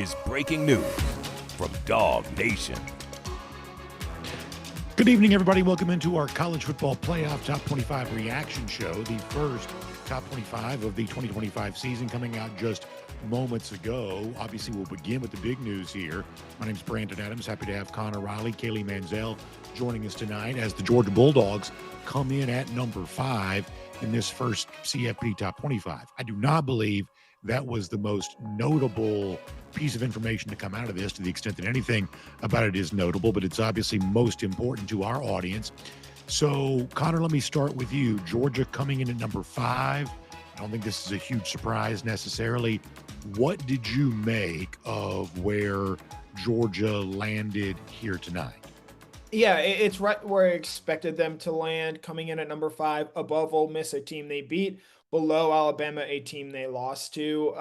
is breaking news from DawgNation. Good evening, everybody. Welcome into our college football playoff top 25 reaction show, the first top 25 of the 2025 season, coming out just moments ago. Obviously, we'll begin with the big news here. My name's Brandon Adams. Happy to have Connor Riley, Kaylee Mansell joining us tonight as the Georgia Bulldogs come in at number 5 in this first CFP top 25. I do not believe that was the most notable piece of information to come out of this, to the extent that anything about it is notable, but it's obviously most important to our audience. So, Connor, let me start with you. Georgia coming in at number 5. I don't think this is a huge surprise necessarily. What did you make of where Georgia landed here tonight? Yeah, it's right where I expected them to land, coming in at number 5, above Ole Miss, a team they beat, below Alabama, a team they lost to.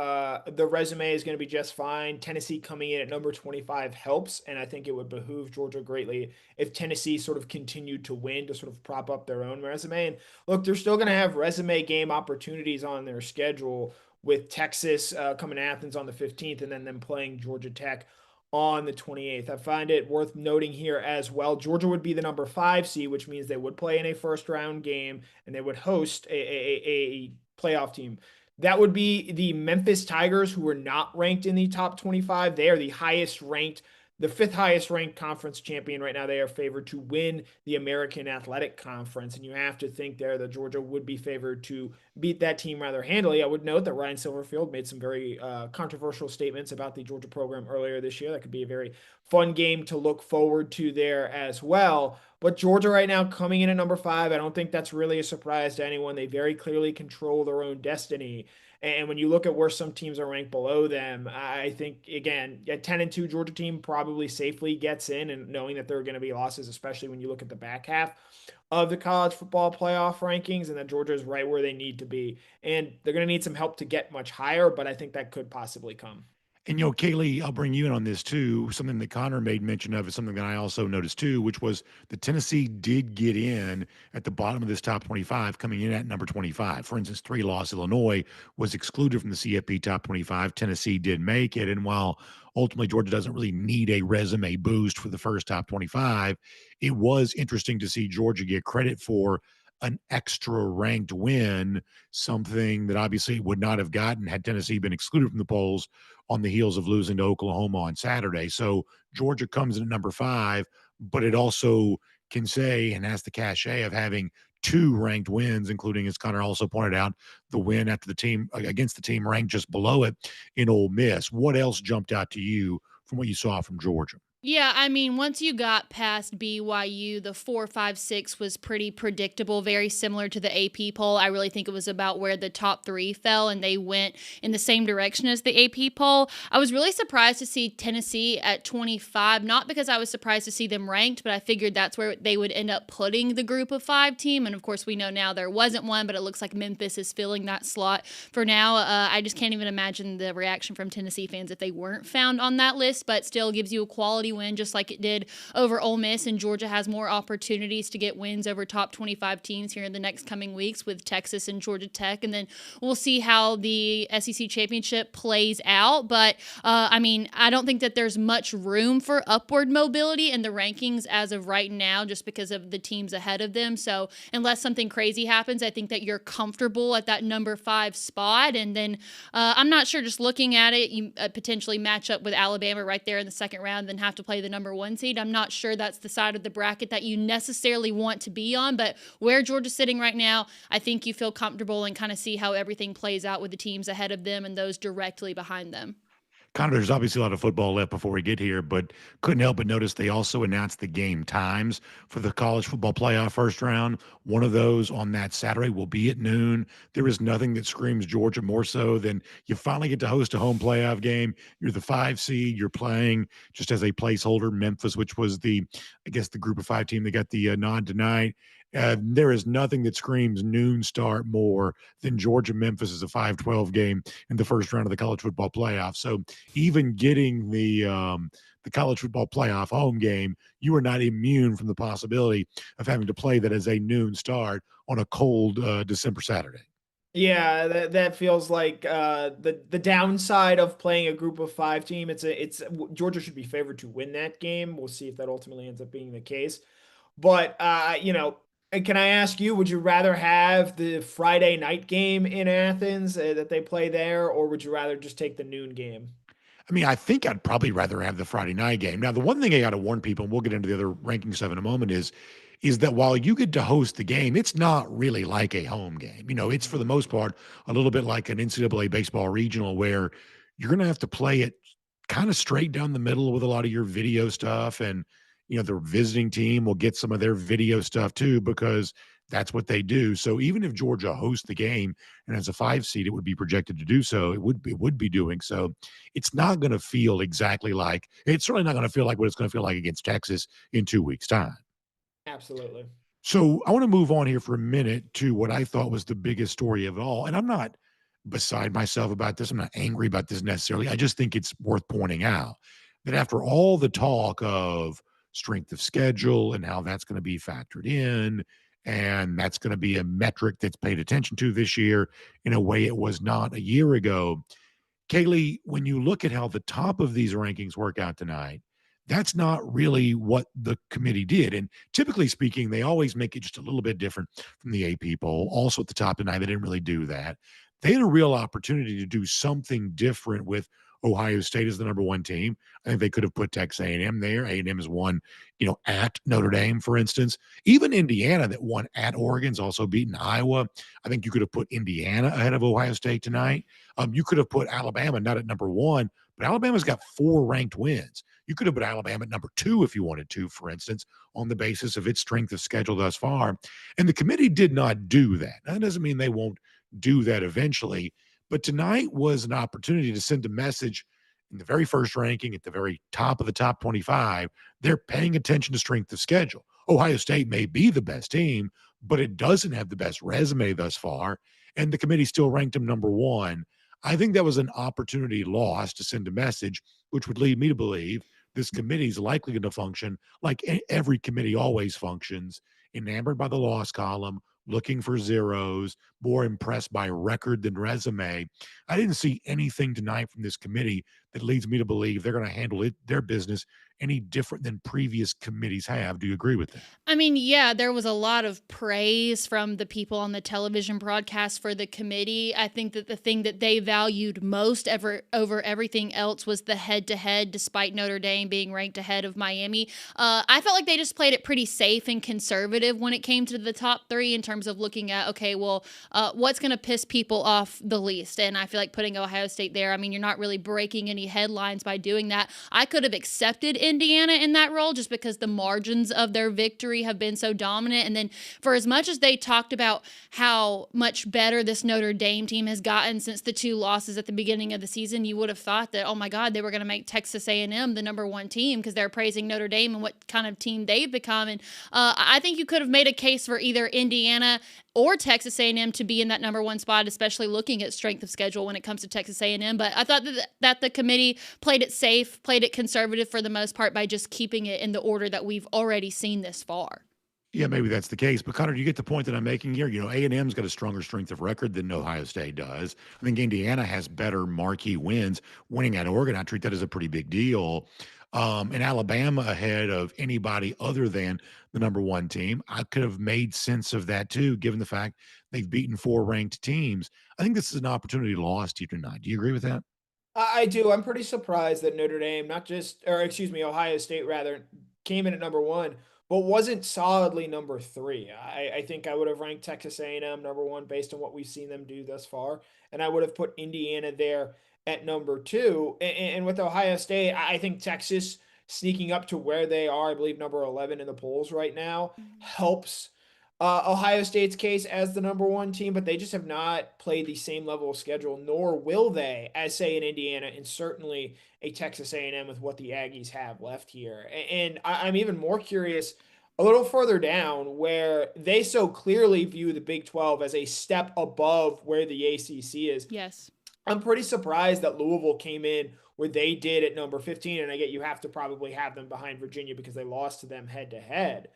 The resume is going to be just fine. Tennessee coming in at number 25 helps, and I think it would behoove Georgia greatly if Tennessee sort of continued to win to sort of prop up their own resume. And look, they're still going to have resume game opportunities on their schedule with Texas coming to Athens on the 15th and then them playing Georgia Tech on the 28th. I find it worth noting here as well. Georgia would be the number 5 seed, which means they would play in a first round game and they would host a playoff team. That would be the Memphis Tigers, who were not ranked in the top 25. They are the highest ranked, the 5th highest ranked conference champion right now. They are favored to win the American Athletic Conference. And you have to think there that Georgia would be favored to beat that team rather handily. I would note that Ryan Silverfield made some very controversial statements about the Georgia program earlier this year. That could be a very fun game to look forward to there as well. But Georgia right now coming in at number 5, I don't think that's really a surprise to anyone. They very clearly control their own destiny. And when you look at where some teams are ranked below them, I think, again, a 10-2 Georgia team probably safely gets in, and knowing that there are going to be losses, especially when you look at the back half of the college football playoff rankings, and that Georgia is right where they need to be. And they're going to need some help to get much higher, but I think that could possibly come. And, Kaylee, I'll bring you in on this too. Something that Connor made mention of is something that I also noticed too, which was that Tennessee did get in at the bottom of this top 25, coming in at number 25. For instance, 3-loss Illinois was excluded from the CFP top 25. Tennessee did make it. And while ultimately Georgia doesn't really need a resume boost for the first top 25, it was interesting to see Georgia get credit for an extra ranked win, something that obviously would not have gotten had Tennessee been excluded from the polls on the heels of losing to Oklahoma on Saturday. So Georgia comes in at number 5, but it also can say and has the cachet of having 2 ranked wins, including, as Connor also pointed out, the win after the team against the team ranked just below it in Ole Miss. What else jumped out to you from what you saw from Georgia? Yeah, I mean, once you got past BYU, the 4, 5, 6 was pretty predictable, very similar to the AP poll. I really think it was about where the top 3 fell, and they went in the same direction as the AP poll. I was really surprised to see Tennessee at 25, not because I was surprised to see them ranked, but I figured that's where they would end up putting the group of 5 team. And of course, we know now there wasn't one, but it looks like Memphis is filling that slot for now. I just can't even imagine the reaction from Tennessee fans if they weren't found on that list, but still gives you a quality win just like it did over Ole Miss, and Georgia has more opportunities to get wins over top 25 teams here in the next coming weeks with Texas and Georgia Tech, and then we'll see how the SEC championship plays out. But I mean, I don't think that there's much room for upward mobility in the rankings as of right now, just because of the teams ahead of them. So unless something crazy happens, I think that you're comfortable at that number 5 spot. And then I'm not sure, just looking at it, you potentially match up with Alabama right there in the second round, then have to play the number 1 seed. I'm not sure that's the side of the bracket that you necessarily want to be on, but where Georgia's sitting right now, I think you feel comfortable and kind of see how everything plays out with the teams ahead of them and those directly behind them. Connor, there's obviously a lot of football left before we get here, but couldn't help but notice they also announced the game times for the college football playoff first round. One of those on that Saturday will be at noon. There is nothing that screams Georgia more so than you finally get to host a home playoff game. You're the 5 seed. You're playing just as a placeholder Memphis, which was the group of 5 team that got the nod tonight. There is nothing that screams noon start more than Georgia-Memphis as a 5-12 game in the first round of the college football playoff. So even getting the college football playoff home game, you are not immune from the possibility of having to play that as a noon start on a cold December Saturday. Yeah, that feels like the downside of playing a group of five team. Georgia should be favored to win that game. We'll see if that ultimately ends up being the case. But can I ask you, would you rather have the Friday night game in Athens that they play there, or would you rather just take the noon game? I mean, I think I'd probably rather have the Friday night game. Now, the one thing I got to warn people, and we'll get into the other ranking stuff in a moment, is that while you get to host the game, it's not really like a home game. It's for the most part a little bit like an NCAA baseball regional where you're going to have to play it kind of straight down the middle with a lot of your video stuff. And, the visiting team will get some of their video stuff too, because that's what they do. So even if Georgia hosts the game and as a 5 seed, it would be projected to do so. It would be doing so. It's not going to feel exactly like it's certainly not going to feel like what it's going to feel like against Texas in 2 weeks' time. Absolutely. So I want to move on here for a minute to what I thought was the biggest story of all. And I'm not beside myself about this. I'm not angry about this necessarily. I just think it's worth pointing out that after all the talk of strength of schedule and how that's going to be factored in, and that's going to be a metric that's paid attention to this year in a way it was not a year ago. Kaylee, when you look at how the top of these rankings work out tonight, that's not really what the committee did. And typically speaking, they always make it just a little bit different from the AP poll. Also at the top tonight, they didn't really do that. They had a real opportunity to do something different with Ohio State as the number one team. I think they could have put Texas A&M there. A&M has won, at Notre Dame, for instance. Even Indiana that won at Oregon's also beaten Iowa. I think you could have put Indiana ahead of Ohio State tonight. You could have put Alabama not at number one, but Alabama's got 4 ranked wins. You could have put Alabama at number 2 if you wanted to, for instance, on the basis of its strength of schedule thus far. And the committee did not do that. That doesn't mean they won't do that eventually, but tonight was an opportunity to send a message in the very first ranking at the very top of the top 25. They're paying attention to strength of schedule. Ohio State may be the best team, but it doesn't have the best resume thus far. And the committee still ranked them number one. I think that was an opportunity lost to send a message, which would lead me to believe this committee is likely going to function like every committee always functions, enamored by the loss column, looking for zeros, more impressed by record than resume. I didn't see anything tonight from this committee that leads me to believe they're going to handle their business any different than previous committees have. Do you agree with that? I mean, yeah, there was a lot of praise from the people on the television broadcast for the committee. I think that the thing that they valued most over everything else was the head to head, despite Notre Dame being ranked ahead of Miami. I felt like they just played it pretty safe and conservative when it came to the top three in terms of looking at, okay, well, what's going to piss people off the least? And I feel like putting Ohio State there, I mean, you're not really breaking any headlines by doing that. I could have accepted Indiana in that role just because the margins of their victory have been so dominant. And then for as much as they talked about how much better this Notre Dame team has gotten since the 2 losses at the beginning of the season, you would have thought that, oh my God, they were going to make Texas A&M the number one team because they're praising Notre Dame and what kind of team they've become. And I think you could have made a case for either Indiana or Texas A&M to be in that number one spot, especially looking at strength of schedule when it comes to Texas A&M. But I thought that the committee played it safe, played it conservative for the most part by just keeping it in the order that we've already seen this far. Yeah, maybe that's the case. But Connor, do you get the point that I'm making here? A&M's got a stronger strength of record than Ohio State does. I think Indiana has better marquee wins. Winning at Oregon, I treat that as a pretty big deal. And Alabama ahead of anybody other than the number one team. I could have made sense of that too, given the fact they've beaten 4 ranked teams. I think this is an opportunity lost here tonight. Do you agree with that? I do. I'm pretty surprised that Notre Dame, not just, or excuse me, Ohio State rather, came in at number one, but wasn't solidly number three. I think I would have ranked Texas A&M number one based on what we've seen them do thus far, and I would have put Indiana there at number two. And with Ohio State, I think Texas sneaking up to where they are, I believe number 11 in the polls right now, helps Ohio State's case as the number one team, but they just have not played the same level of schedule, nor will they, as say in Indiana, and certainly a Texas A&M with what the Aggies have left here. And I'm even more curious a little further down, where they so clearly view the Big 12 as a step above where the ACC is. Yes. I'm pretty surprised that Louisville came in where they did at number 15, and I get you have to probably have them behind Virginia because they lost to them head to head.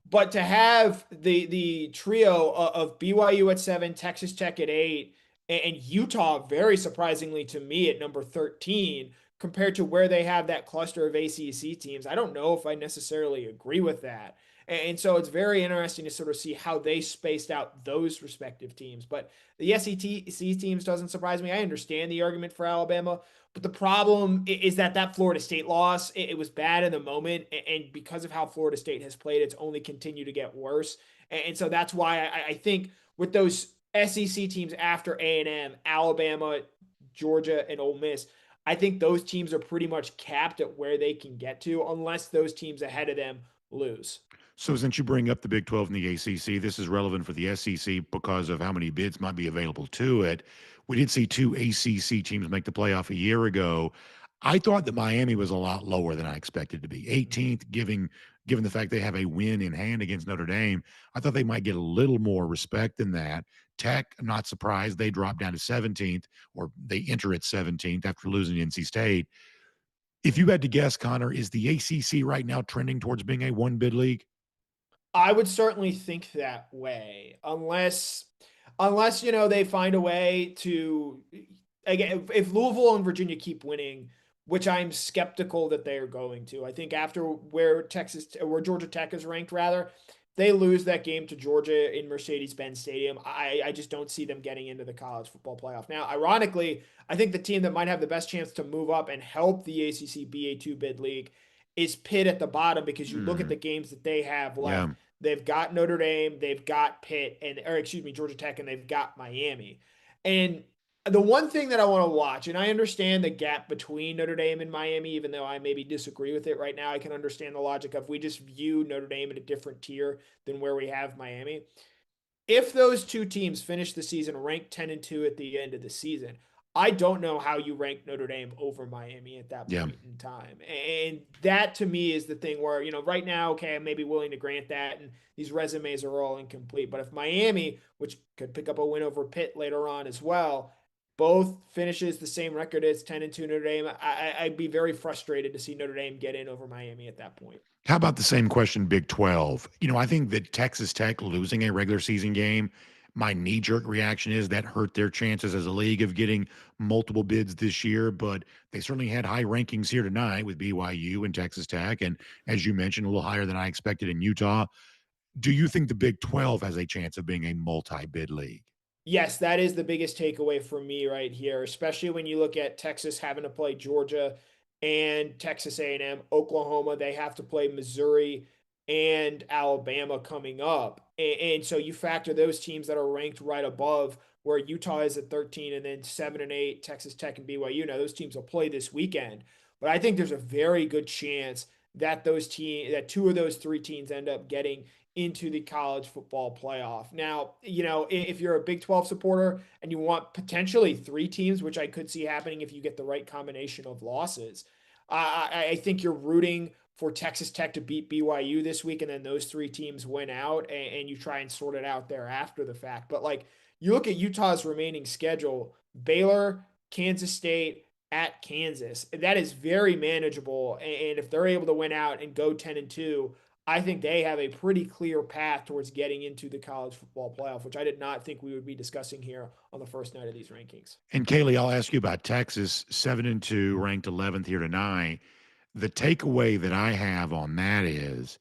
But to have the trio of BYU at 7, Texas Tech at 8, and Utah, very surprisingly to me, at number 13, compared to where they have that cluster of ACC teams, I don't know if I necessarily agree with that. And so it's very interesting to sort of see how they spaced out those respective teams. But the SEC teams doesn't surprise me. I understand the argument for Alabama, but the problem is that Florida State loss, it was bad in the moment. And because of how Florida State has played, it's only continued to get worse. And so that's why I think with those SEC teams after A&M, Alabama, Georgia, and Ole Miss, I think those teams are pretty much capped at where they can get to unless those teams ahead of them lose. So since you bring up the Big 12 and the ACC, this is relevant for the SEC because of how many bids might be available to it. We did see two ACC teams make the playoff a year ago. I thought that Miami was a lot lower than I expected to be. 18th, given the fact they have a win in hand against Notre Dame, I thought they might get a little more respect than that. Tech, I'm not surprised. They dropped down to 17th, or they enter at 17th after losing to NC State. If you had to guess, Connor, is the ACC right now trending towards being a one bid league? I would certainly think that way, unless they find a way to, again, if Louisville and Virginia keep winning, which I'm skeptical that they are going to. I think after where Georgia Tech is ranked, rather, they lose that game to Georgia in Mercedes-Benz Stadium. I just don't see them getting into the college football playoff. Now, ironically, I think the team that might have the best chance to move up and help the ACC be a two-bid league is Pitt at the bottom, because you look at the games that they have left. Yeah. They've got Notre Dame, they've got Pitt, Georgia Tech, and they've got Miami. And the one thing that I want to watch, and I understand the gap between Notre Dame and Miami, even though I maybe disagree with it right now, I can understand the logic of we just view Notre Dame in a different tier than where we have Miami. If those two teams finish the season ranked 10-2 at the end of the season, I don't know how you rank Notre Dame over Miami at that Yeah. point in time. And that to me is the thing where, right now, okay, I'm maybe willing to grant that. And these resumes are all incomplete. But if Miami, which could pick up a win over Pitt later on as well, both finishes the same record as 10-2 Notre Dame, I'd be very frustrated to see Notre Dame get in over Miami at that point. How about the same question, Big 12? I think that Texas Tech losing a regular season game, my knee jerk reaction is that hurt their chances as a league of getting multiple bids this year. But they certainly had high rankings here tonight with BYU and Texas Tech. And as you mentioned, a little higher than I expected in Utah. Do you think the Big 12 has a chance of being a multi bid league? Yes, that is the biggest takeaway for me right here, especially when you look at Texas having to play Georgia and Texas A&M, Oklahoma, they have to play Missouri and Alabama coming up. And so you factor those teams that are ranked right above where Utah is at 13, and then 7 and 8, Texas Tech and BYU. Now those teams will play this weekend, but I think there's a very good chance that two of those three teams end up getting into the college football playoff. Now, if you're a Big 12 supporter and you want potentially three teams, which I could see happening if you get the right combination of losses, I think you're rooting for Texas Tech to beat BYU this week, and then those three teams win out, and you try and sort it out there after the fact. But you look at Utah's remaining schedule: Baylor, Kansas State, at Kansas. That is very manageable. And if they're able to win out and go 10-2, I think they have a pretty clear path towards getting into the college football playoff, which I did not think we would be discussing here on the first night of these rankings. And Kaylee, I'll ask you about Texas, 7-2, ranked 11th here tonight. The takeaway that I have on that is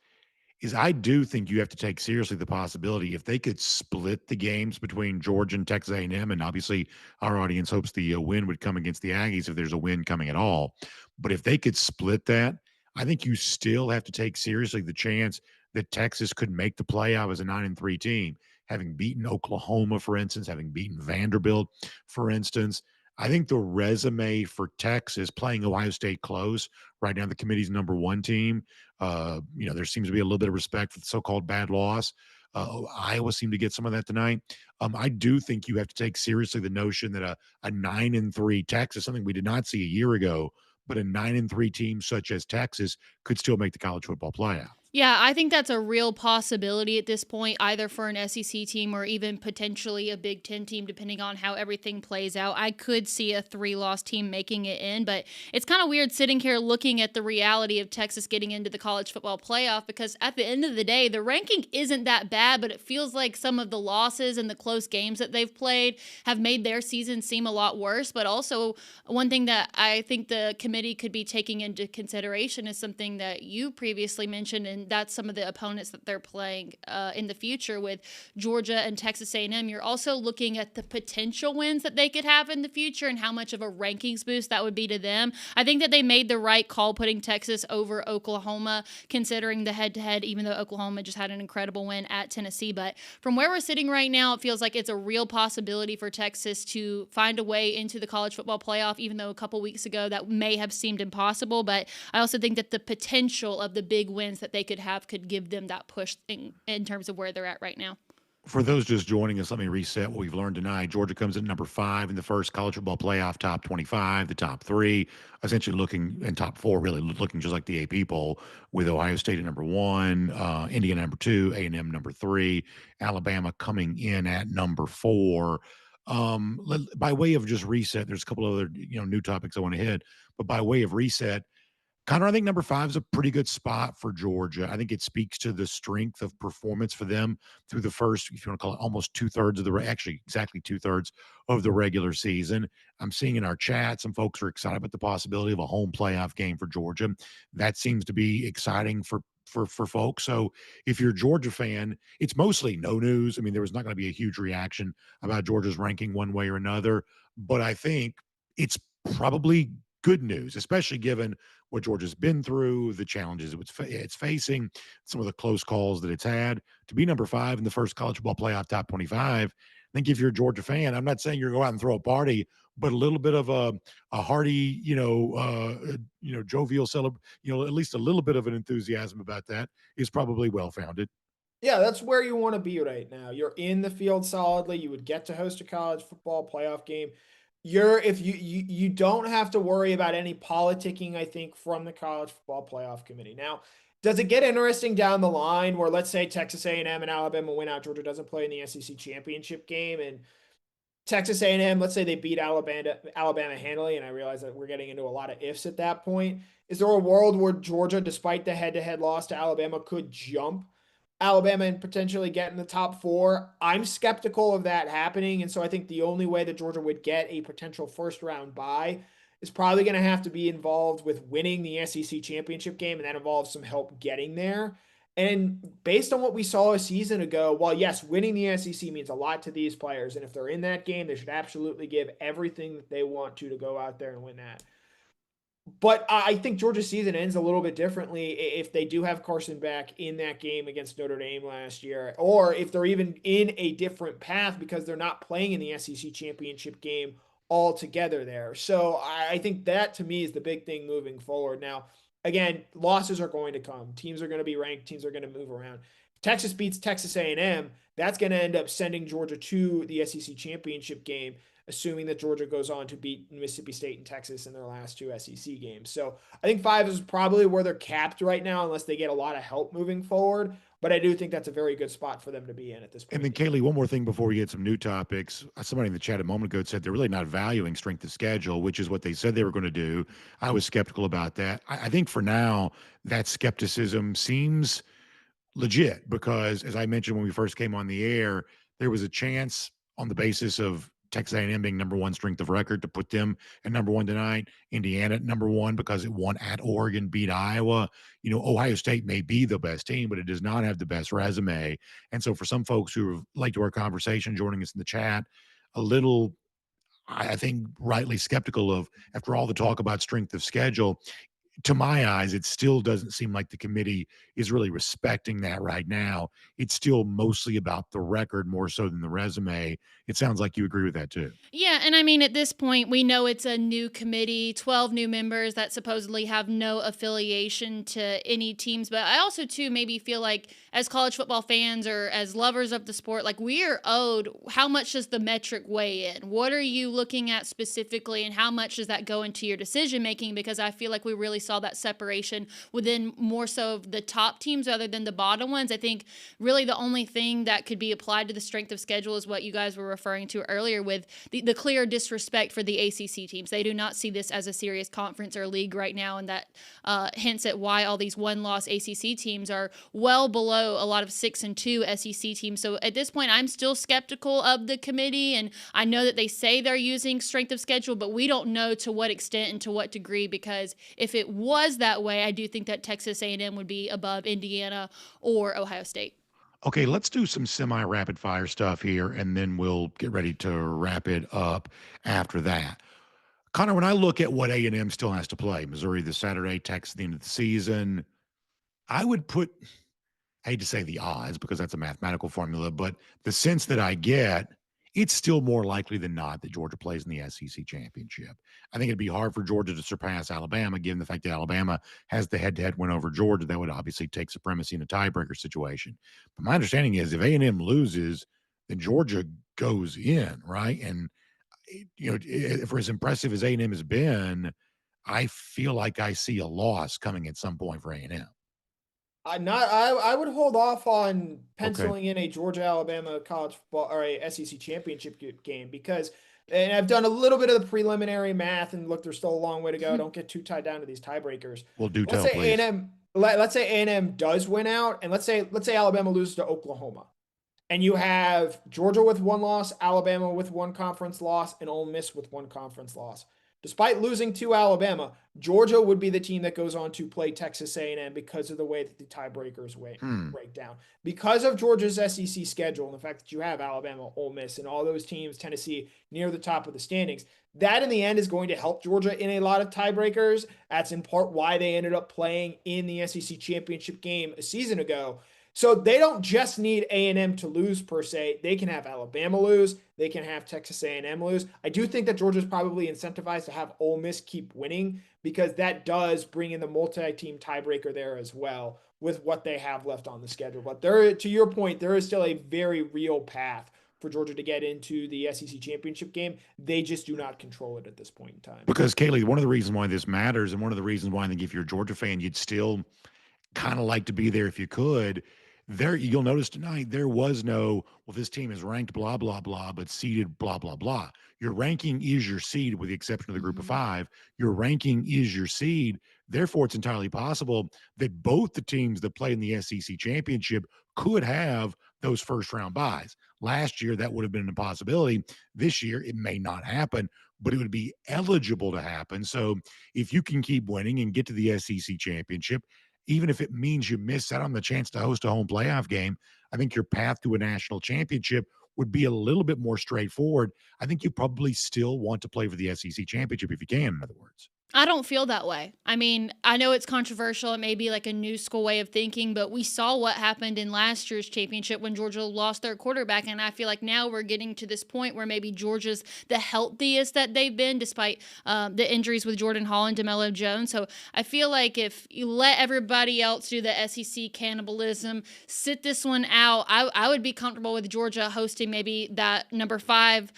I do think you have to take seriously the possibility if they could split the games between Georgia and Texas A&M, and obviously our audience hopes the win would come against the Aggies if there's a win coming at all. But if they could split that, I think you still have to take seriously the chance that Texas could make the playoff as a 9-3 team, having beaten Oklahoma, for instance, having beaten Vanderbilt, for instance. I think the resume for Texas playing Ohio State close, right now the committee's number one team. There seems to be a little bit of respect for the so-called bad loss. Iowa seemed to get some of that tonight. I do think you have to take seriously the notion that a 9-3 Texas, something we did not see a year ago, but a 9-3 team such as Texas could still make the college football playoff. Yeah, I think that's a real possibility at this point, either for an SEC team or even potentially a Big Ten team, depending on how everything plays out. I could see a 3-loss team making it in, but it's kind of weird sitting here looking at the reality of Texas getting into the college football playoff, because at the end of the day, the ranking isn't that bad, but it feels like some of the losses and the close games that they've played have made their season seem a lot worse. But also, one thing that I think the committee could be taking into consideration is something that you previously mentioned, and that's some of the opponents that they're playing in the future with Georgia and Texas A&M. You're also looking at the potential wins that they could have in the future and how much of a rankings boost that would be to them. I think that they made the right call putting Texas over Oklahoma, considering the head-to-head, even though Oklahoma just had an incredible win at Tennessee. But from where we're sitting right now, it feels like it's a real possibility for Texas to find a way into the college football playoff, even though a couple weeks ago that may have seemed impossible. But I also think that the potential of the big wins that they could have could give them that push in terms of where they're at right now. For those just joining us, let me reset what we've learned tonight. Georgia comes in number 5 in the first college football playoff top 25. The top 3 essentially looking, and top 4 really looking just like the AP poll, with Ohio State at number 1, Indiana number 2, A&M number 3, Alabama coming in at number 4. By way of just reset, there's a couple of other new topics I want to hit, but by way of reset, Connor, I think number 5 is a pretty good spot for Georgia. I think it speaks to the strength of performance for them through the first, if you want to call it, almost 2/3 of actually exactly 2/3 of the regular season. I'm seeing in our chat some folks are excited about the possibility of a home playoff game for Georgia. That seems to be exciting for folks. So if you're a Georgia fan, it's mostly no news. I mean, there was not going to be a huge reaction about Georgia's ranking one way or another, but I think it's probably good news, especially given what Georgia's been through, the challenges it's facing, some of the close calls that it's had. To be number 5 in the first college football playoff top 25, I think if you're a Georgia fan, I'm not saying you're going to go out and throw a party, but a little bit of a hearty, jovial at least a little bit of an enthusiasm about that is probably well founded. Yeah, that's where you want to be right now. You're in the field solidly. You would get to host a college football playoff game. If you don't have to worry about any politicking, I think, from the college football playoff committee. Now, does it get interesting down the line where, let's say, Texas A&M and Alabama win out, Georgia doesn't play in the SEC championship game, and Texas A&M, let's say they beat Alabama handily, and I realize that we're getting into a lot of ifs at that point. Is there a world where Georgia, despite the head-to-head loss to Alabama, could jump Alabama and potentially get in the top 4? I'm skeptical of that happening, and so I think the only way that Georgia would get a potential first-round bye is probably going to have to be involved with winning the SEC championship game, and that involves some help getting there. And based on what we saw a season ago, while yes, winning the SEC means a lot to these players, and if they're in that game, they should absolutely give everything that they want to go out there and win that. But I think Georgia's season ends a little bit differently if they do have Carson back in that game against Notre Dame last year, or if they're even in a different path because they're not playing in the SEC championship game altogether there. So I think that, to me, is the big thing moving forward. Now, again, losses are going to come. Teams are going to be ranked. Teams are going to move around. If Texas beats Texas A&M, that's going to end up sending Georgia to the SEC championship game, assuming that Georgia goes on to beat Mississippi State and Texas in their last 2 SEC games. So I think 5 is probably where they're capped right now, unless they get a lot of help moving forward. But I do think that's a very good spot for them to be in at this point. And then, Kaylee, one more thing before we get some new topics. Somebody in the chat a moment ago said they're really not valuing strength of schedule, which is what they said they were going to do. I was skeptical about that. I think for now, that skepticism seems legit because, as I mentioned when we first came on the air, there was a chance on the basis of Texas A&M being number 1 strength of record to put them at number 1 tonight. Indiana at number 1 because it won at Oregon, beat Iowa. Ohio State may be the best team, but it does not have the best resume. And so for some folks who are late to our conversation, joining us in the chat, a little, I think, rightly skeptical of, after all the talk about strength of schedule, to my eyes, it still doesn't seem like the committee is really respecting that right now. It's still mostly about the record more so than the resume. It sounds like you agree with that too. Yeah, and I mean, at this point, we know it's a new committee, 12 new members that supposedly have no affiliation to any teams. But I also, too, maybe feel like as college football fans or as lovers of the sport, like we are owed, how much does the metric weigh in? What are you looking at specifically, and how much does that go into your decision making? Because I feel like we really saw that separation within more so of the top teams rather than the bottom ones. I think really the only thing that could be applied to the strength of schedule is what you guys were referring to earlier with the clear disrespect for the ACC teams. They do not see this as a serious conference or league right now, and that hints at why all these one-loss ACC teams are well below a lot of 6-2 SEC teams. So at this point, I'm still skeptical of the committee, and I know that they say they're using strength of schedule, but we don't know to what extent and to what degree, because if it was that way, I do think that Texas A&M would be above Indiana or Ohio State. Okay, let's do some semi-rapid fire stuff here, and then we'll get ready to wrap it up after that. Connor, when I look at what A&M still has to play, Missouri this Saturday, Texas at the end of the season, I would put, I hate to say the odds because that's a mathematical formula, but the sense that I get, it's still more likely than not that Georgia plays in the SEC championship. I think it'd be hard for Georgia to surpass Alabama, given the fact that Alabama has the head-to-head win over Georgia. That would obviously take supremacy in a tiebreaker situation. But my understanding is if A&M loses, then Georgia goes in, right? And for as impressive as A&M has been, I feel like I see a loss coming at some point for A&M. I would hold off on Okay. penciling in a Georgia Alabama college football or a SEC championship game because, and I've done a little bit of the preliminary math and look, there's still a long way to go. Don't get too tied down to these tiebreakers. Well, do Let's tell, say please. A&M, let's say A&M does win out, and let's say Alabama loses to Oklahoma, and you have Georgia with one loss, Alabama with one conference loss, and Ole Miss with one conference loss. Despite losing to Alabama, Georgia would be the team that goes on to play Texas A&M because of the way that the tiebreakers break down. Because of Georgia's SEC schedule and the fact that you have Alabama, Ole Miss, and all those teams, Tennessee, near the top of the standings, that in the end is going to help Georgia in a lot of tiebreakers. That's in part why they ended up playing in the SEC championship game a season ago. So they don't just need A&M to lose per se. They can have Alabama lose. They can have Texas A&M lose. I do think that Georgia's probably incentivized to have Ole Miss keep winning because that does bring in the multi-team tiebreaker there as well with what they have left on the schedule. But there, to your point, there is still a very real path for Georgia to get into the SEC championship game. They just do not control it at this point in time. Because, Kaylee, one of the reasons why this matters and one of the reasons why I think if you're a Georgia fan, you'd still kind of like to be there if you could. There, you'll notice tonight there was no, well, this team is ranked blah blah blah, but seeded blah blah blah. Your ranking is your seed, with the exception of the group of five. Your ranking is your seed. Therefore, it's entirely possible that both the teams that play in the SEC championship could have those first round buys. Last year, that would have been an impossibility. This year, it may not happen, but it would be eligible to happen. So if you can keep winning and get to the SEC championship, even if it means you miss out on the chance to host a home playoff game, I think your path to a national championship would be a little bit more straightforward. I think you probably still want to play for the SEC championship if you can, in other words. I don't feel that way. I mean, I know it's controversial. It may be like a new school way of thinking, but we saw what happened in last year's championship when Georgia lost their quarterback. And I feel like now we're getting to this point where maybe Georgia's the healthiest that they've been, despite the injuries with Jordan Hall and DeMello Jones. So I feel like if you let everybody else do the SEC cannibalism, sit this one out, I would be comfortable with Georgia hosting maybe that number 5,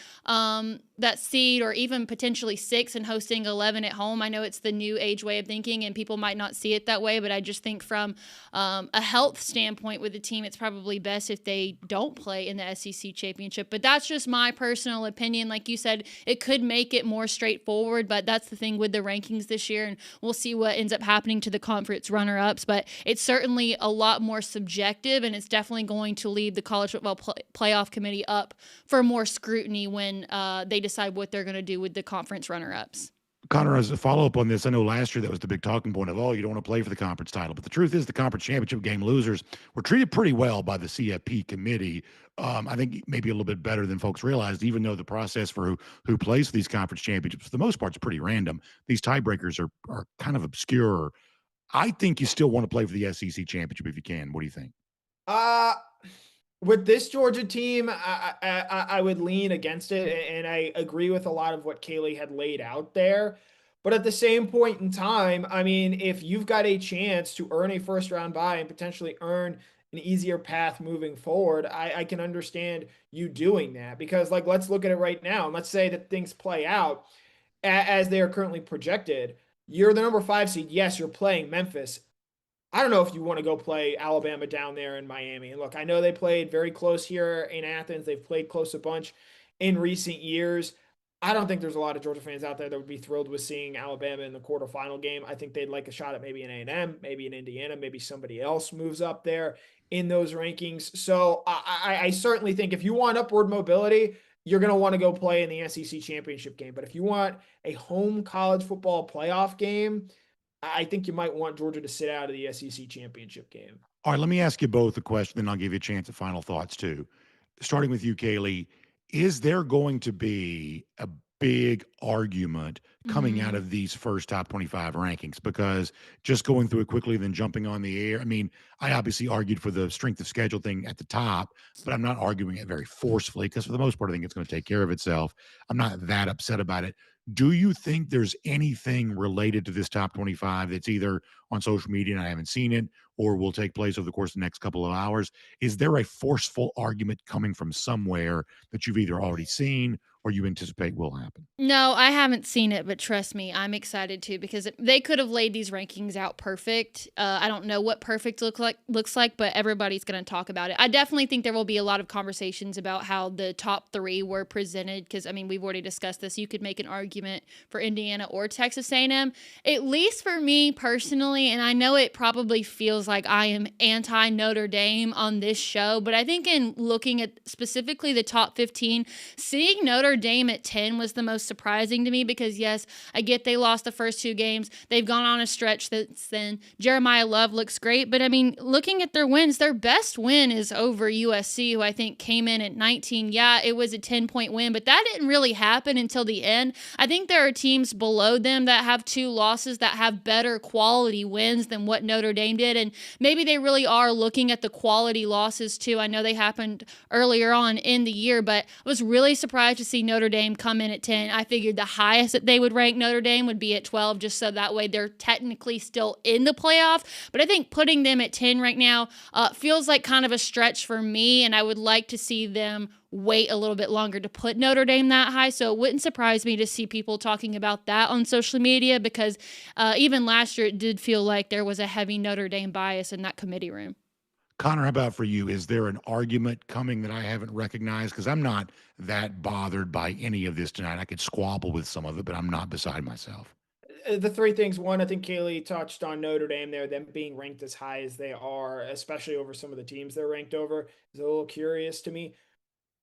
that seed, or even potentially 6 and hosting 11 at home. I know it's the new age way of thinking and people might not see it that way, but I just think from a health standpoint with the team, it's probably best if they don't play in the SEC championship. But that's just my personal opinion. Like you said, it could make it more straightforward, but that's the thing with the rankings this year, and we'll see what ends up happening to the conference runner-ups. But it's certainly a lot more subjective, and it's definitely going to lead the college football playoff committee up for more scrutiny when they decide what they're going to do with the conference runner-ups. Connor, as a follow-up on this, I know last year that was the big talking point of, oh, you don't want to play for the conference title. But the truth is the conference championship game losers were treated pretty well by the CFP committee. I think maybe a little bit better than folks realized, even though the process for who plays for these conference championships, for the most part, is pretty random. These tiebreakers are kind of obscure. I think you still want to play for the SEC championship if you can. What do you think? With this Georgia team, I would lean against it, and I agree with a lot of what Kaylee had laid out there. But at the same point in time, I mean, if you've got a chance to earn a first-round bye and potentially earn an easier path moving forward, I can understand you doing that. Because, like, let's look at it right now, and let's say that things play out as they are currently projected. You're the number 5 seed. Yes, you're playing Memphis. I don't know if you want to go play Alabama down there in Miami. And look, I know they played very close here in Athens. They've played close a bunch in recent years. I don't think there's a lot of Georgia fans out there that would be thrilled with seeing Alabama in the quarterfinal game. I think they'd like a shot at maybe an A&M, maybe in Indiana, maybe somebody else moves up there in those rankings. So I certainly think if you want upward mobility, you're going to want to go play in the SEC championship game. But if you want a home college football playoff game, I think you might want Georgia to sit out of the SEC championship game. All right, let me ask you both a question, then I'll give you a chance at final thoughts too. Starting with you, Kaylee, is there going to be a big argument coming out of these first top 25 rankings? Because just going through it quickly, then jumping on the air, I mean, I obviously argued for the strength of schedule thing at the top, but I'm not arguing it very forcefully because for the most part, I think it's going to take care of itself. I'm not that upset about it. Do you think there's anything related to this top 25 that's either on social media and I haven't seen it or will take place over the course of the next couple of hours? Is there a forceful argument coming from somewhere that you've either already seen or you anticipate will happen? No, I haven't seen it, but trust me, I'm excited too because they could have laid these rankings out perfect. I don't know what perfect looks like, but everybody's going to talk about it. I definitely think there will be a lot of conversations about how the top 3 were presented because, I mean, we've already discussed this. You could make an argument for Indiana or Texas A&M, at least for me personally, and I know it probably feels like I am anti-Notre Dame on this show, but I think in looking at specifically the top 15, seeing Notre Dame at 10 was the most surprising to me because, yes, I get they lost the first 2 games. They've gone on a stretch since then. Jeremiah Love looks great, but I mean, looking at their wins, their best win is over USC, who I think came in at 19. Yeah, it was a 10-point win, but that didn't really happen until the end. I think there are teams below them that have 2 losses that have better quality wins than what Notre Dame did, and maybe they really are looking at the quality losses too. I know they happened earlier on in the year, but I was really surprised to see Notre Dame come in at 10. I figured the highest that they would rank Notre Dame would be at 12, just so that way they're technically still in the playoff. But I think putting them at 10 right now feels like kind of a stretch for me, and I would like to see them wait a little bit longer to put Notre Dame that high. So it wouldn't surprise me to see people talking about that on social media because even last year it did feel like there was a heavy Notre Dame bias in that committee room. Connor, how about for you? Is there an argument coming that I haven't recognized? Because I'm not that bothered by any of this tonight. I could squabble with some of it, but I'm not beside myself. The 3 things. One, I think Kaylee touched on Notre Dame there, them being ranked as high as they are, especially over some of the teams they're ranked over, is a little curious to me.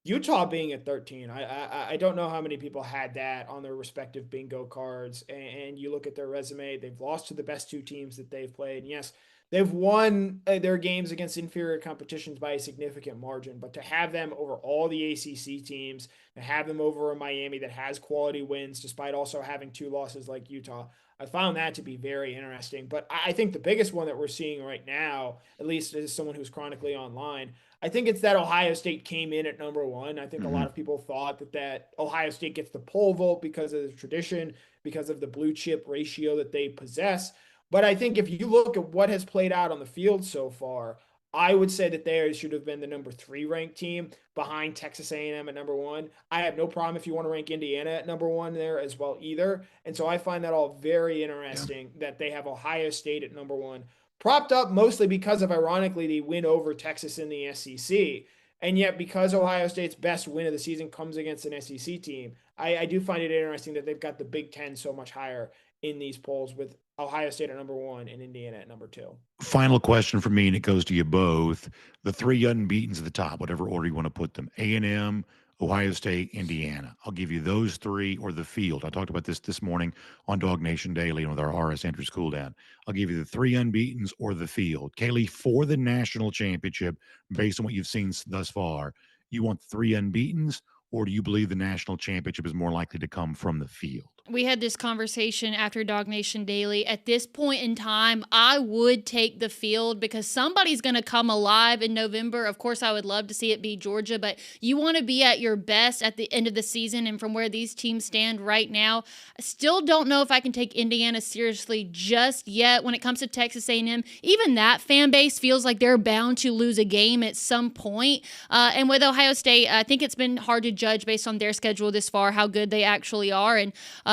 Utah being at 13, I don't know how many people had that on their respective bingo cards. And you look at their resume, they've lost to the best 2 teams that they've played. And yes, they've won their games against inferior competitions by a significant margin, but to have them over all the ACC teams, to have them over a Miami that has quality wins, despite also having 2 losses like Utah, I found that to be very interesting. But I think the biggest one that we're seeing right now, at least as someone who's chronically online, I think it's that Ohio State came in at number 1. I think a lot of people thought that Ohio State gets the poll vote because of the tradition, because of the blue chip ratio that they possess. But I think if you look at what has played out on the field so far, I would say that they should have been the number 3 ranked team behind Texas A&M at number 1. I have no problem if you want to rank Indiana at number 1 there as well either. And so I find that all very interesting that they have Ohio State at number 1, propped up mostly because of, ironically, the win over Texas in the SEC. And yet, because Ohio State's best win of the season comes against an SEC team, I do find it interesting that they've got the Big Ten so much higher in these polls with Ohio State at number 1 and Indiana at number 2. Final question for me, and it goes to you both. The 3 unbeatens at the top, whatever order you want to put them, A&M, Ohio State, Indiana. I'll give you those 3 or the field. I talked about this morning on DawgNation Daily and with our RS Entries Cool Down. I'll give you the 3 unbeatens or the field. Kaylee, for the national championship, based on what you've seen thus far, you want 3 unbeatens, or do you believe the national championship is more likely to come from the field? We had this conversation after DawgNation Daily. At this point in time, I would take the field because somebody's going to come alive in November. Of course, I would love to see it be Georgia, but you want to be at your best at the end of the season. And from where these teams stand right now, I still don't know if I can take Indiana seriously just yet. When it comes to Texas A&M, even that fan base feels like they're bound to lose a game at some point. And with Ohio State, I think it's been hard to judge based on their schedule this far how good they actually are. And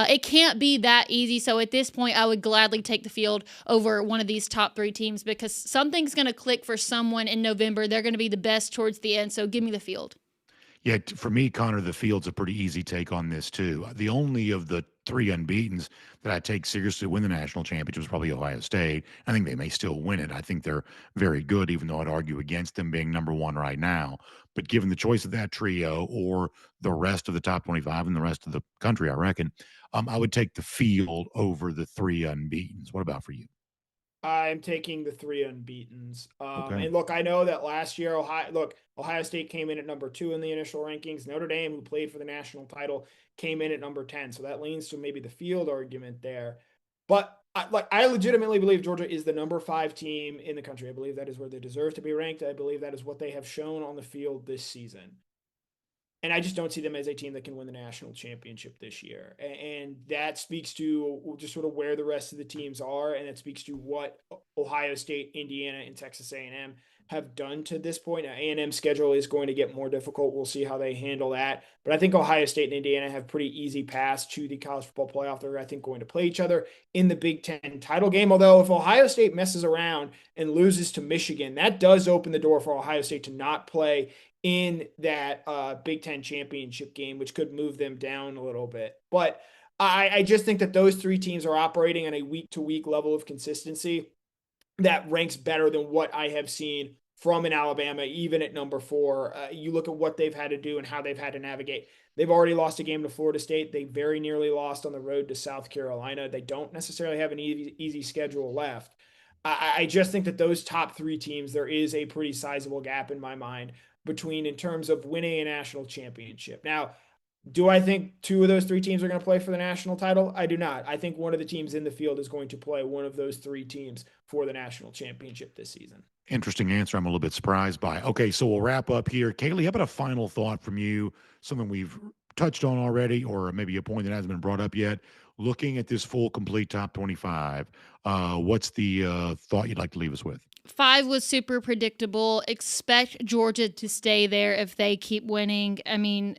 It can't be that easy. So at this point, I would gladly take the field over one of these top 3 teams because something's going to click for someone in November. They're going to be the best towards the end. So give me the field. Yeah, for me, Connor, the field's a pretty easy take on this too. The only of the 3 unbeatens that I take seriously to win the national championship was probably Ohio State. I think they may still win it. I think they're very good, even though I'd argue against them being number 1 right now. But given the choice of that trio or the rest of the top 25 and the rest of the country, I reckon, I would take the field over the 3 unbeatens. What about for you? I'm taking the 3 unbeatens. Okay. And look, I know that last year, Ohio State came in at number 2 in the initial rankings. Notre Dame, who played for the national title, came in at number 10. So that leans to maybe the field argument there. But I legitimately believe Georgia is the number 5 team in the country. I believe that is where they deserve to be ranked. I believe that is what they have shown on the field this season. And I just don't see them as a team that can win the national championship this year. And that speaks to just sort of where the rest of the teams are, and it speaks to what Ohio State, Indiana, and Texas A&M have done to this point. Now, A&M's schedule is going to get more difficult. We'll see how they handle that. But I think Ohio State and Indiana have pretty easy paths to the college football playoff. They're, I think, going to play each other in the Big Ten title game. Although if Ohio State messes around and loses to Michigan, that does open the door for Ohio State to not play in that Big Ten championship game, which could move them down a little bit. But I just think that those 3 teams are operating on a week-to-week level of consistency that ranks better than what I have seen from an Alabama, even at number 4. You look at what they've had to do and how they've had to navigate. They've already lost a game to Florida State. They very nearly lost on the road to South Carolina. They don't necessarily have an easy schedule left. I just think that those top 3 teams, there is a pretty sizable gap in my mind between in terms of winning a national championship. Now, do I think 2 of those 3 teams are going to play for the national title? I do not. I think one of the teams in the field is going to play one of those 3 teams for the national championship this season. Interesting answer. I'm a little bit surprised by. Okay, so we'll wrap up here. Kaylee, how about a final thought from you? Something we've touched on already, or maybe a point that hasn't been brought up yet. Looking at this full, complete top 25, what's the thought you'd like to leave us with? 5 was super predictable. Expect Georgia to stay there if they keep winning. I mean,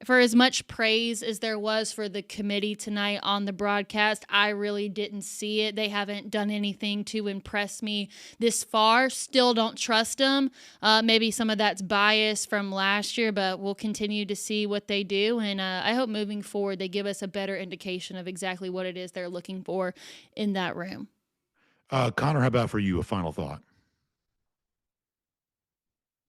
for as much praise as there was for the committee tonight on the broadcast, I really didn't see it. They haven't done anything to impress me this far. Still don't trust them. Maybe some of that's bias from last year, but we'll continue to see what they do. And I hope moving forward they give us a better indication of exactly what it is they're looking for in that room. Connor, how about for you? A final thought.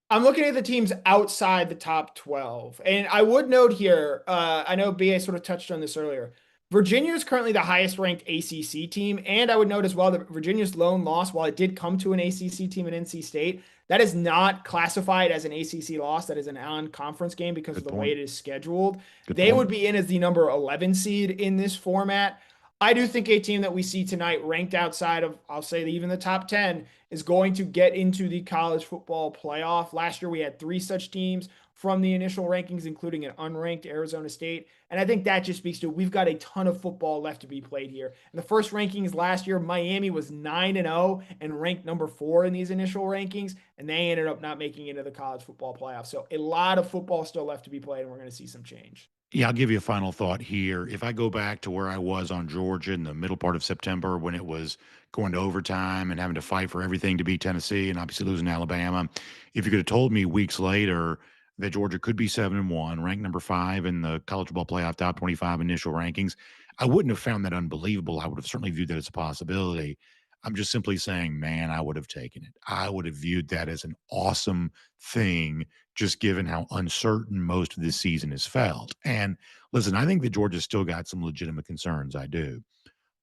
I'm looking at the teams outside the top 12. And I would note here, I know BA sort of touched on this earlier. Virginia is currently the highest ranked ACC team. And I would note as well that Virginia's lone loss, while it did come to an ACC team in NC State, that is not classified as an ACC loss. That is an non-conference game because Good of the point. way it is scheduled. Good They point. would be in as the number 11 seed in this format. I do think a team that we see tonight ranked outside of, I'll say even the top 10, is going to get into the college football playoff. Last year we had 3 such teams from the initial rankings, including an unranked Arizona State. And I think that just speaks to we've got a ton of football left to be played here. In the first rankings last year, Miami was 9-0 and ranked number 4 in these initial rankings, and they ended up not making it into the college football playoff. So a lot of football still left to be played, and we're going to see some change. Yeah, I'll give you a final thought here. If I go back to where I was on Georgia in the middle part of September when it was going to overtime and having to fight for everything to beat Tennessee and obviously losing to Alabama, if you could have told me weeks later that Georgia could be 7-1, ranked number 5 in the college football playoff top 25 initial rankings, I wouldn't have found that unbelievable. I would have certainly viewed that as a possibility. I'm just simply saying, man, I would have taken it. I would have viewed that as an awesome thing, just given how uncertain most of this season is felt. And listen, I think that Georgia's still got some legitimate concerns. I do.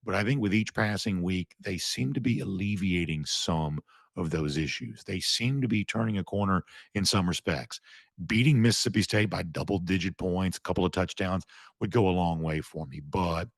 But I think with each passing week, they seem to be alleviating some of those issues. They seem to be turning a corner in some respects. Beating Mississippi State by double-digit points, a couple of touchdowns would go a long way for me. But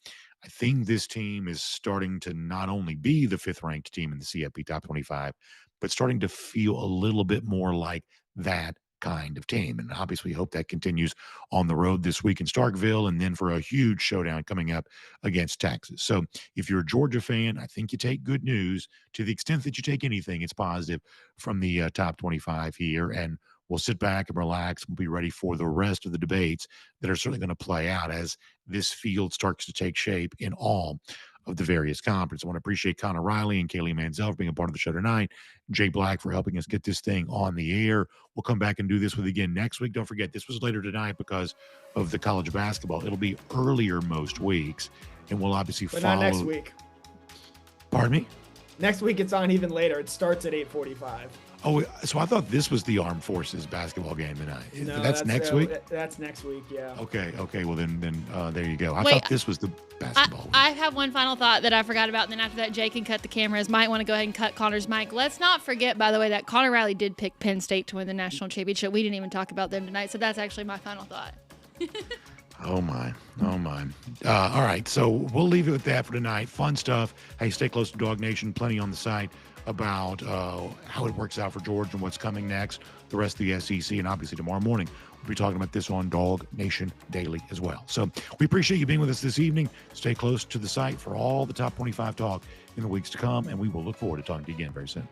I think this team is starting to not only be the 5th-ranked team in the CFP Top 25, but starting to feel a little bit more like that kind of team. And obviously, hope that continues on the road this week in Starkville and then for a huge showdown coming up against Texas. So if you're a Georgia fan, I think you take good news. To the extent that you take anything, it's positive from the top 25 here. And we'll sit back and relax. We'll be ready for the rest of the debates that are certainly going to play out as this field starts to take shape in all of the various conferences. I want to appreciate Connor Riley and Kaylee Mansell for being a part of the show tonight. Jay Black for helping us get this thing on the air. We'll come back and do this with again next week. Don't forget, this was later tonight because of the college basketball. It'll be earlier most weeks, and we'll obviously But follow. not next week. Pardon me? Next week it's on even later. It starts at 8:45. Oh, so I thought this was the Armed Forces basketball game tonight. No, that's next week? That's next week, yeah. Okay. Well, then there you go. I Wait, thought this was the basketball week. I have one final thought that I forgot about, and then after that, Jay can cut the cameras. Might want to go ahead and cut Connor's mic. Let's not forget, by the way, that Connor Riley did pick Penn State to win the national championship. We didn't even talk about them tonight, so that's actually my final thought. Oh, my. All right, so we'll leave it with that for tonight. Fun stuff. Hey, stay close to Dog Nation. Plenty on the site about how it works out for Georgia and what's coming next, the rest of the SEC, and obviously tomorrow morning we'll be talking about this on Dog Nation Daily as well. So we appreciate you being with us this evening. Stay close to the site for all the top 25 talk in the weeks to come, and we will look forward to talking to you again very soon.